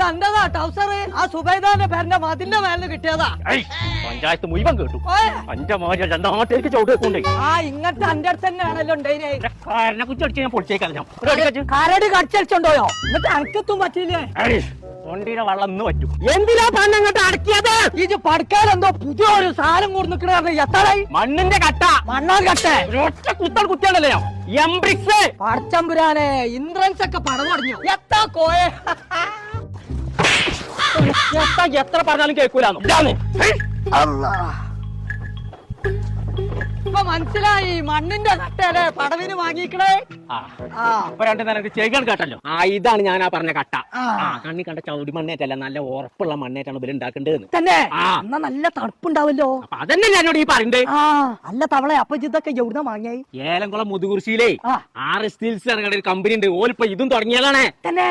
ഇതെന്താ ടൗസർ ആ സുബൈദാന്റെ പേരിന്റെ മതിന്റെ മേലിന് കിട്ടിയതാ. പഞ്ചായത്ത് മുഴുവൻ കേട്ടു. അഞ്ച മോനെ രണ്ടാമത്തേക്ക് ചവിട്ട് വെക്കൊണ്ടേ. ആ ഇങ്ങനത്തെ എന്റെ അടുത്ത് തന്നെയാണല്ലോ ഉണ്ടായിനെ. കാരനെ കുറിച്ച് ഞാൻ പൊളിച്ചേക്കാം. കരടി കടിച്ചടിച്ചോണ്ടോയോ? എന്നിട്ട് അനക്കത്തും പറ്റില്ലേ? വണ്ടിയുടെ വെള്ളം ഇന്ന് പറ്റും. എന്തിനാ പണ്ട് അങ്ങോട്ട് അടക്കിയത്? ഇത് പടക്കാലെന്തോ പുതിയൊരു സാധനം കൂടി നിക്കണ എത്തായി. മണ്ണിന്റെ കട്ട. മണ്ണാൻ കട്ടെ ഒറ്റ കുത്തൽ കുത്തിയാണല്ലോ എംബ്രിക്സ്. പടച്ചമ്പുരാനെ ഇൻഷുറൻസ് ഒക്കെ പടം തുടങ്ങി. എത്താ കോയെ എത്ര പറഞ്ഞാലും കേൾക്കൂലാന്ന്. ഇപ്പൊ മനസ്സിലായി മണ്ണിന്റെ കട്ടയല്ലേ പടവിന് വാങ്ങിക്കണേ. ഇപ്പൊ രണ്ടു നേരം ചെകിയാണ് കേട്ടല്ലോ. ഇതാണ് ഞാൻ പറഞ്ഞ കട്ട. കണ്ണി കണ്ട ചൗടി മണ്ണേറ്റല്ല, നല്ല ഉറപ്പുള്ള മണ്ണേറ്റാണ് ഇവര് ഉണ്ടാക്കേണ്ടത് തന്നെ. എന്നാ നല്ല തണുപ്പുണ്ടാവല്ലോ. അതന്നെ ഞാനോട് ഈ പറയണ്ടേ. അല്ല തവളെ അപ്പൊ ഇതൊക്കെ എവിടുന്ന വാങ്ങിയായി? ഏലംകുളം മുതുകുറിശിയിലേ 6 സ്റ്റീൽസ് ഒരു കമ്പനി ഉണ്ട്. ഓലിപ്പോ ഇതും തുടങ്ങിയതാണ് തന്നെ.